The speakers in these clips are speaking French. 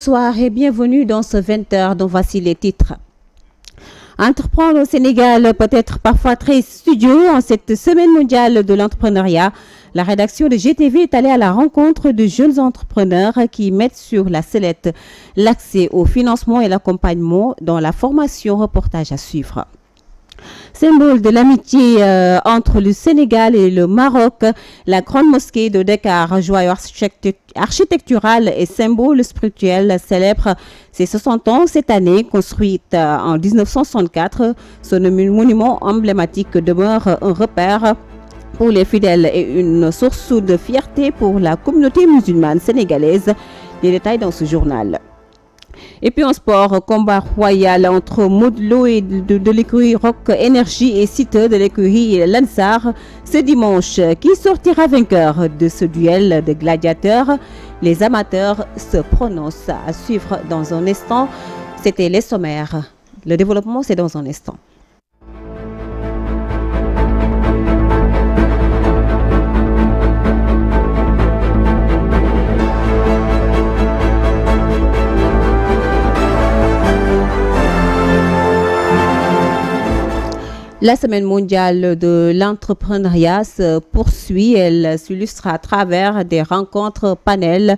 Bonsoir et bienvenue dans ce 20h dont voici les titres. Entreprendre au Sénégal peut être parfois très studieux. En cette semaine mondiale de l'entrepreneuriat, la rédaction de GTV est allée à la rencontre de jeunes entrepreneurs qui mettent sur la sellette l'accès au financement et l'accompagnement dans la formation. Reportage à suivre. Symbole de l'amitié entre le Sénégal et le Maroc, la grande mosquée de Dakar, joyau architectural et symbole spirituel, célèbre ses 60 ans cette année. Construite en 1964, ce monument emblématique demeure un repère pour les fidèles et une source de fierté pour la communauté musulmane sénégalaise. Les détails dans ce journal. Et puis en sport, combat royal entre Modlo et de l'écurie Rock Énergie et Site de l'écurie Lansar ce dimanche. Qui sortira vainqueur de ce duel de gladiateurs? Les amateurs se prononcent. À suivre dans un instant. C'était les sommaires. Le développement, c'est dans un instant. La semaine mondiale de l'entrepreneuriat se poursuit. Elle s'illustre à travers des rencontres, panels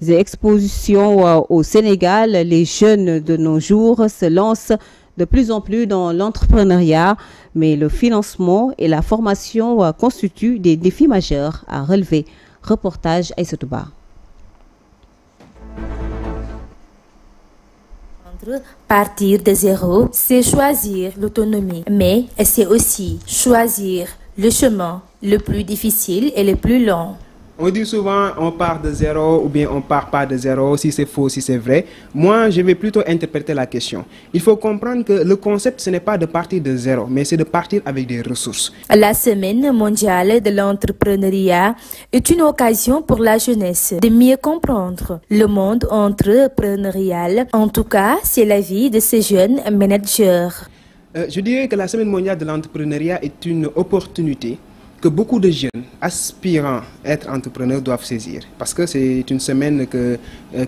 et expositions au Sénégal. Les jeunes de nos jours se lancent de plus en plus dans l'entrepreneuriat, mais le financement et la formation constituent des défis majeurs à relever. Reportage Aïssatou Ba. Partir de zéro, c'est choisir l'autonomie, mais c'est aussi choisir le chemin le plus difficile et le plus long. On dit souvent on part de zéro ou bien on part pas de zéro, si c'est faux, si c'est vrai. Moi, je vais plutôt interpréter la question. Il faut comprendre que le concept, ce n'est pas de partir de zéro, mais c'est de partir avec des ressources. La semaine mondiale de l'entrepreneuriat est une occasion pour la jeunesse de mieux comprendre le monde entrepreneurial. En tout cas, c'est l'avis de ces jeunes managers. Je dirais que la semaine mondiale de l'entrepreneuriat est une opportunité que beaucoup de jeunes aspirant à être entrepreneurs doivent saisir. Parce que c'est une semaine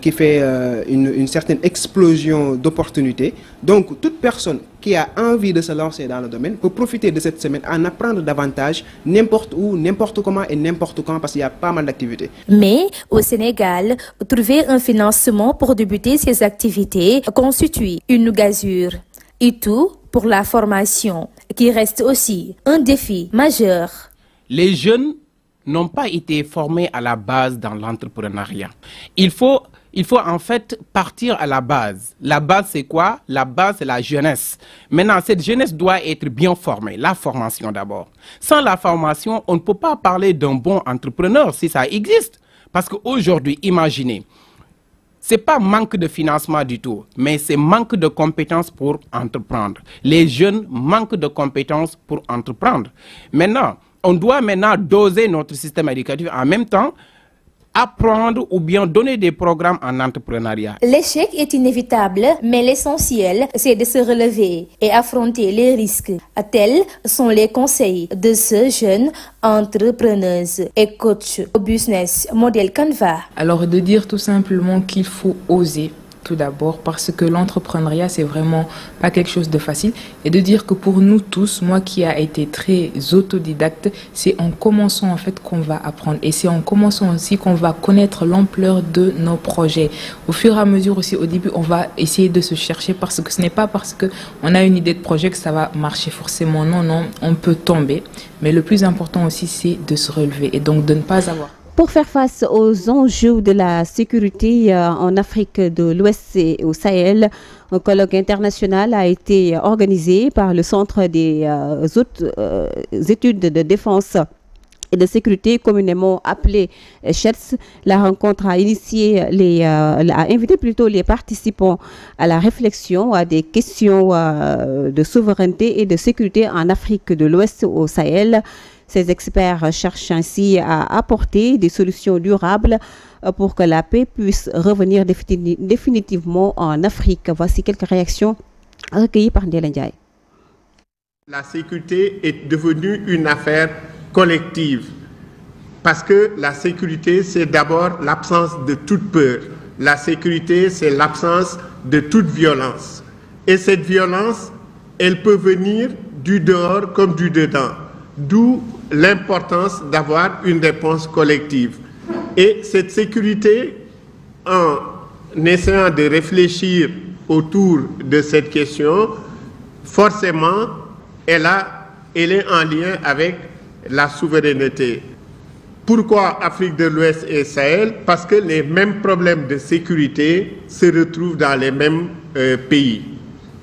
qui fait une certaine explosion d'opportunités. Donc, toute personne qui a envie de se lancer dans le domaine peut profiter de cette semaine, en apprendre davantage, n'importe où, n'importe comment et n'importe quand, parce qu'il y a pas mal d'activités. Mais au Sénégal, trouver un financement pour débuter ces activités constitue une gageure. Et tout pour la formation, qui reste aussi un défi majeur. Les jeunes n'ont pas été formés à la base dans l'entrepreneuriat. Il faut en fait partir à la base. La base, c'est quoi? La base, c'est la jeunesse. Maintenant, cette jeunesse doit être bien formée. La formation d'abord. Sans la formation, on ne peut pas parler d'un bon entrepreneur si ça existe. Parce qu'aujourd'hui, imaginez, ce n'est pas manque de financement du tout, mais c'est manque de compétences pour entreprendre. Les jeunes manquent de compétences pour entreprendre. Maintenant, on doit maintenant doser notre système éducatif en même temps, apprendre ou bien donner des programmes en entrepreneuriat. L'échec est inévitable, mais l'essentiel, c'est de se relever et affronter les risques. Tels sont les conseils de ce jeune entrepreneuse et coach au business model Canva. Alors de dire tout simplement qu'il faut oser. Tout d'abord parce que l'entrepreneuriat c'est vraiment pas quelque chose de facile et de dire que pour nous tous, moi qui a été très autodidacte, c'est en commençant en fait qu'on va apprendre et c'est en commençant aussi qu'on va connaître l'ampleur de nos projets. Au fur et à mesure aussi au début on va essayer de se chercher parce que ce n'est pas parce que on a une idée de projet que ça va marcher forcément. Non, on peut tomber, mais le plus important aussi c'est de se relever et donc de ne pas avoir. Pour faire face aux enjeux de la sécurité en Afrique de l'Ouest et au Sahel, un colloque international a été organisé par le Centre des études de défense et de sécurité communément appelé CHEDS. La rencontre a invité plutôt les participants à la réflexion à des questions de souveraineté et de sécurité en Afrique de l'Ouest au Sahel. Ces experts cherchent ainsi à apporter des solutions durables pour que la paix puisse revenir définitivement en Afrique. Voici quelques réactions recueillies par Ndéla Ndiaye. La sécurité est devenue une affaire collective parce que la sécurité, c'est d'abord l'absence de toute peur. la sécurité, c'est l'absence de toute violence. Et cette violence, elle peut venir du dehors comme du dedans. D'où l'importance d'avoir une réponse collective. Et cette sécurité, en essayant de réfléchir autour de cette question, forcément, elle est en lien avec la souveraineté. Pourquoi Afrique de l'Ouest et Sahel? Parce que les mêmes problèmes de sécurité se retrouvent dans les mêmes pays.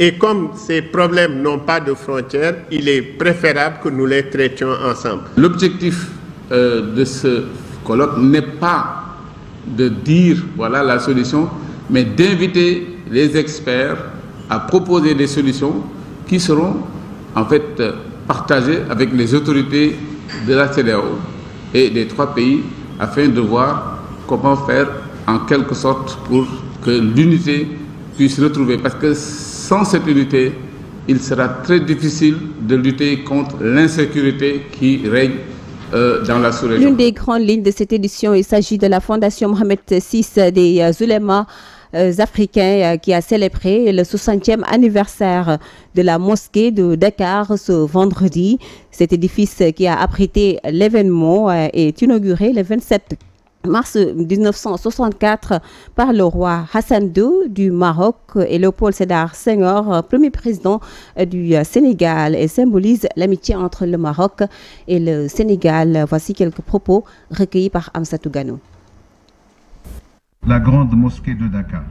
Et comme ces problèmes n'ont pas de frontières, il est préférable que nous les traitions ensemble. L'objectif de ce colloque n'est pas de dire voilà la solution, mais d'inviter les experts à proposer des solutions qui seront en fait partagées avec les autorités de la CEDEAO et des 3 pays afin de voir comment faire en quelque sorte pour que l'unité puisse retrouver. Parce que sans cette unité, il sera très difficile de lutter contre l'insécurité qui règne dans la sous-région. L'une des grandes lignes de cette édition, il s'agit de la Fondation Mohamed VI des oulémas africains qui a célébré le 60e anniversaire de la mosquée de Dakar ce vendredi. Cet édifice qui a abrité l'événement est inauguré le 27 mars 1964 par le roi Hassan II du Maroc et Léopold Sédar Senghor, premier président du Sénégal, et symbolise l'amitié entre le Maroc et le Sénégal. Voici quelques propos recueillis par Amsatou Gano. La grande mosquée de Dakar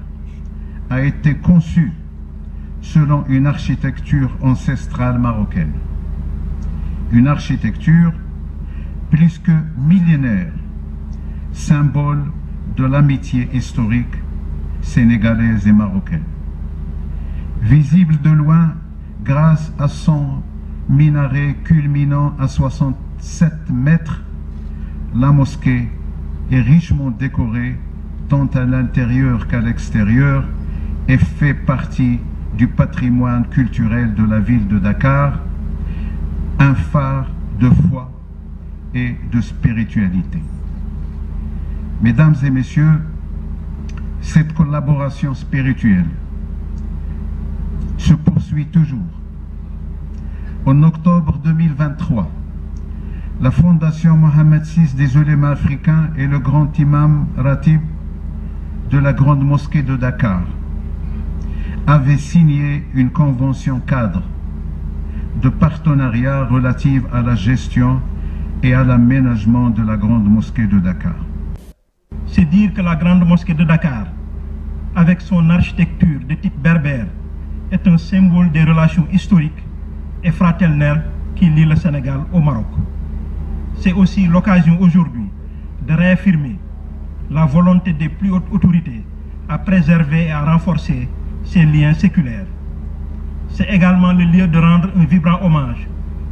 a été conçue selon une architecture ancestrale marocaine. Une architecture plus que millénaire, symbole de l'amitié historique sénégalaise et marocaine. Visible de loin grâce à son minaret culminant à 67 mètres, la mosquée est richement décorée tant à l'intérieur qu'à l'extérieur et fait partie du patrimoine culturel de la ville de Dakar, un phare de foi et de spiritualité. Mesdames et messieurs, cette collaboration spirituelle se poursuit toujours. En octobre 2023, la Fondation Mohamed VI des oulémas africains et le grand imam Ratib de la grande mosquée de Dakar avaient signé une convention cadre de partenariat relative à la gestion et à l'aménagement de la grande mosquée de Dakar. C'est dire que la grande mosquée de Dakar, avec son architecture de type berbère, est un symbole des relations historiques et fraternelles qui lient le Sénégal au Maroc. C'est aussi l'occasion aujourd'hui de réaffirmer la volonté des plus hautes autorités à préserver et à renforcer ces liens séculaires. C'est également le lieu de rendre un vibrant hommage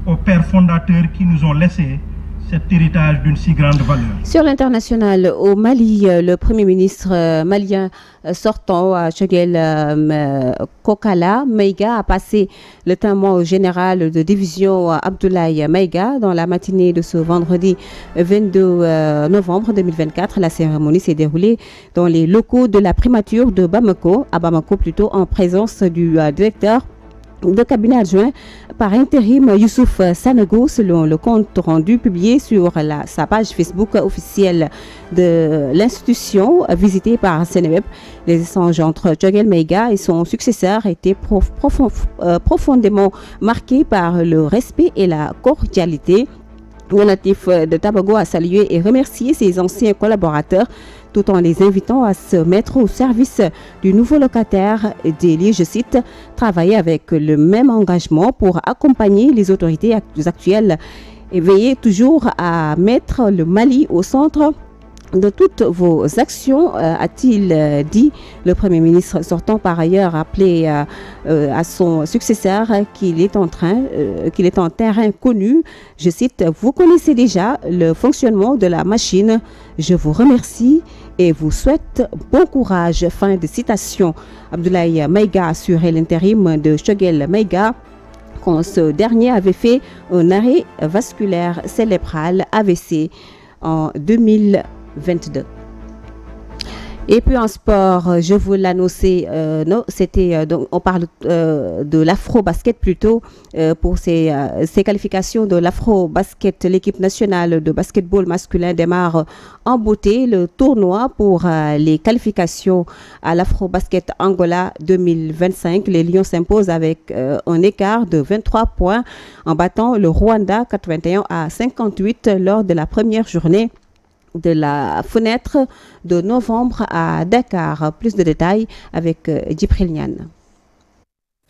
aux pères fondateurs qui nous ont laissé cet héritage d'une si grande valeur. Sur l'international, au Mali, le Premier ministre malien sortant, Choguel Kokala Maïga, a passé le témoin général de division Abdoulaye Maïga dans la matinée de ce vendredi 22 novembre 2024. La cérémonie s'est déroulée dans les locaux de la primature de Bamako, à Bamako plutôt, en présence du directeur de cabinet adjoint par intérim Youssouf Sanogo, selon le compte rendu publié sur sa page Facebook officielle de l'institution visitée par Sénéweb. Les échanges entre Choguel Maïga et son successeur étaient profondément marqués par le respect et la cordialité. Le natif de Tabago a salué et remercié ses anciens collaborateurs tout en les invitant à se mettre au service du nouveau locataire délié, je cite, travailler avec le même engagement pour accompagner les autorités actuelles et veiller toujours à mettre le Mali au centre de toutes vos actions, a-t-il dit. Le Premier ministre sortant par ailleurs appelé à son successeur qu'il est en terrain connu. Je cite, vous connaissez déjà le fonctionnement de la machine. Je vous remercie et vous souhaite bon courage. Fin de citation. Abdoulaye Maïga assurait l'intérim de Choguel Maïga quand ce dernier avait fait un arrêt vasculaire cérébral AVC en 2022. Et puis en sport, je vous l'annonçais, donc on parle de l'afro-basket plutôt pour ces qualifications de l'afro-basket. L'équipe nationale de basketball masculin démarre en beauté le tournoi pour les qualifications à l'afro-basket Angola 2025. Les Lions s'imposent avec un écart de 23 points en battant le Rwanda 81-58 lors de la première journée de la fenêtre de novembre à Dakar. Plus de détails avec Djibril Niane.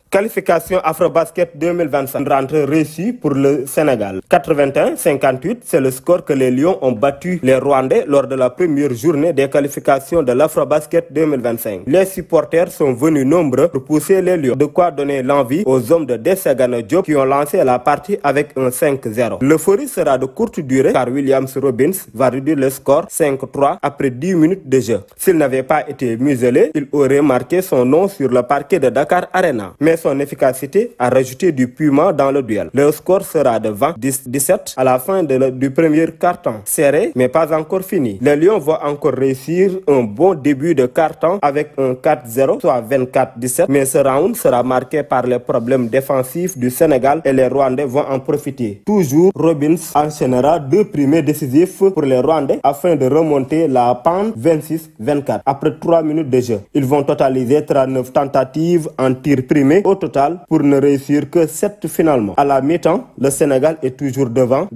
Qualification Afrobasket 2025, rentrée réussie pour le Sénégal. 81-58, c'est le score que les Lions ont battu les Rwandais lors de la première journée des qualifications de l'Afrobasket 2025. Les supporters sont venus nombreux pour pousser les Lions, de quoi donner l'envie aux hommes de Dessagana Diop qui ont lancé la partie avec un 5-0. L'euphorie sera de courte durée car Williams Robbins va réduire le score 5-3 après 10 minutes de jeu. S'il n'avait pas été muselé, il aurait marqué son nom sur le parquet de Dakar Arena. Mais son efficacité a rajouté du piment dans le duel. Le score sera de 20-17 à la fin du premier quart-temps. Serré, mais pas encore fini. Les Lions vont encore réussir un bon début de quart-temps avec un 4-0, soit 24-17. Mais ce round sera marqué par les problèmes défensifs du Sénégal et les Rwandais vont en profiter. Toujours, Robbins enchaînera 2 primés décisifs pour les Rwandais afin de remonter la pente 26-24 après 3 minutes de jeu. Ils vont totaliser 39 tentatives en tir primé au total pour ne réussir que 7 finalement. À la mi-temps, le Sénégal est toujours devant,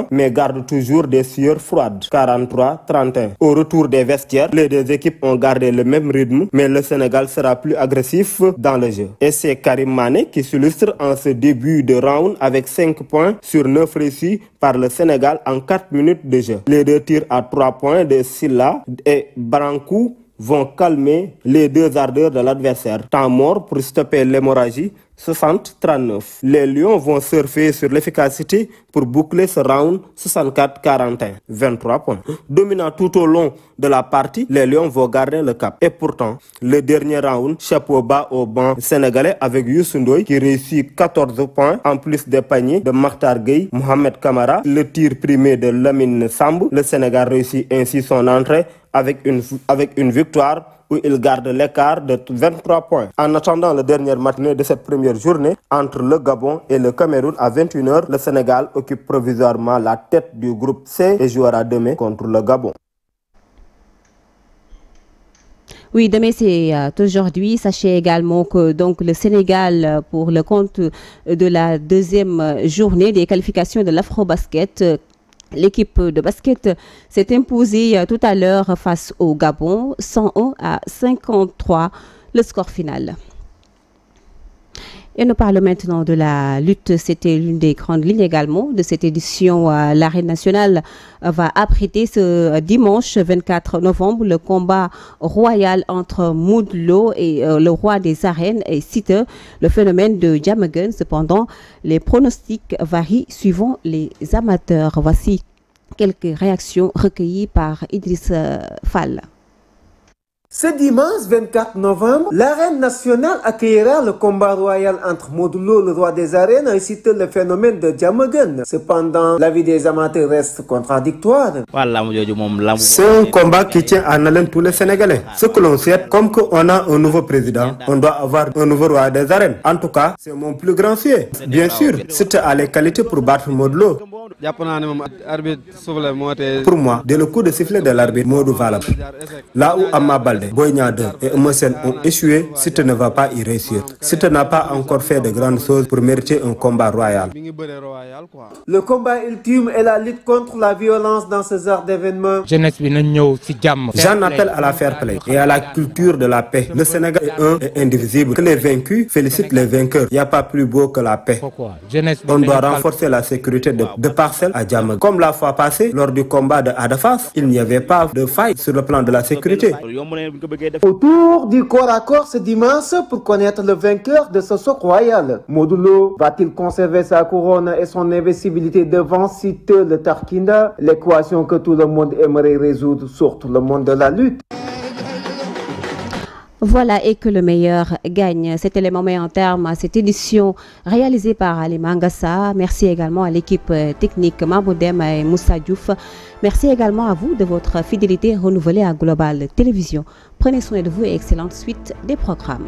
mais garde toujours des sueurs froides. 43-31. Au retour des vestiaires, les deux équipes ont gardé le même rythme, mais le Sénégal sera plus agressif dans le jeu. Et c'est Karim Mané qui s'illustre en ce début de round avec 5 points sur 9 réussis par le Sénégal en 4 minutes de jeu. Les deux tirs à 3 points de Silla et Branco vont calmer les deux ardeurs de l'adversaire. Temps mort pour stopper l'hémorragie, 60-39. Les Lions vont surfer sur l'efficacité pour boucler ce round 64-41. 23 points. Dominant tout au long de la partie, les Lions vont garder le cap. Et pourtant, le dernier round, chapeau bas au banc sénégalais avec Youssou Ndoye qui réussit 14 points en plus des paniers de Makhtar Gueye, Mohamed Kamara, le tir primé de Lamine Sambou. Le Sénégal réussit ainsi son entrée avec une victoire où il garde l'écart de 23 points. En attendant le dernier matinée de cette première journée, entre le Gabon et le Cameroun à 21h, le Sénégal occupe provisoirement la tête du groupe C et jouera demain contre le Gabon. Oui, demain c'est aujourd'hui. Sachez également que donc le Sénégal, pour le compte de la deuxième journée des qualifications de l'Afro-Basket, l'équipe de basket s'est imposée tout à l'heure face au Gabon, 101-53, le score final. Et nous parlons maintenant de la lutte. C'était l'une des grandes lignes également de cette édition. L'Arène nationale va abriter ce dimanche 24 novembre le combat royal entre Modou Lo et le roi des arènes et Siteu, le phénomène de Diamaguène. Cependant, les pronostics varient suivant les amateurs. Voici quelques réactions recueillies par Idriss Fall. Ce dimanche 24 novembre, l'Arène nationale accueillera le combat royal entre Modou Lo, le roi des arènes, et Siteu, le phénomène de Diamaguène. Cependant, l'avis des amateurs reste contradictoire. C'est un combat qui tient en haleine tous les Sénégalais. Ce que l'on sait, comme qu'on a un nouveau président, on doit avoir un nouveau roi des arènes. En tout cas, c'est mon plus grand souhait. Bien sûr, Siteu a les qualités pour battre Modou Lo. Pour moi, dès le coup de sifflet de l'arbitre, Modou va la. Là où Ama Baldé, Boy Niang 2 et Eumeu Sène ont échoué, Siteu ne va pas y réussir. Siteu n'a pas encore fait de grandes choses pour mériter un combat royal. Le combat ultime est la lutte contre la violence dans ce genre d'événements. J'en appelle à la fair play et à la culture de la paix. Le Sénégal est un et indivisible. Que les vaincus félicitent les vainqueurs. Il n'y a pas plus beau que la paix. On doit renforcer la sécurité de Parcelles à Diamaguène. Comme la fois passée, lors du combat de Adafas, il n'y avait pas de faille sur le plan de la sécurité. Autour du corps à corps ce dimanche pour connaître le vainqueur de ce soc royal. Modou Lo va-t-il conserver sa couronne et son invincibilité devant Siteu le Tarkinda? L'équation que tout le monde aimerait résoudre, surtout le monde de la lutte. Voilà, et que le meilleur gagne. Cet élément met en terme à cette édition réalisée par Ali Mangassa. Merci également à l'équipe technique Mamoudem et Moussa Diouf. Merci également à vous de votre fidélité renouvelée à Global Télévision. Prenez soin de vous et excellente suite des programmes.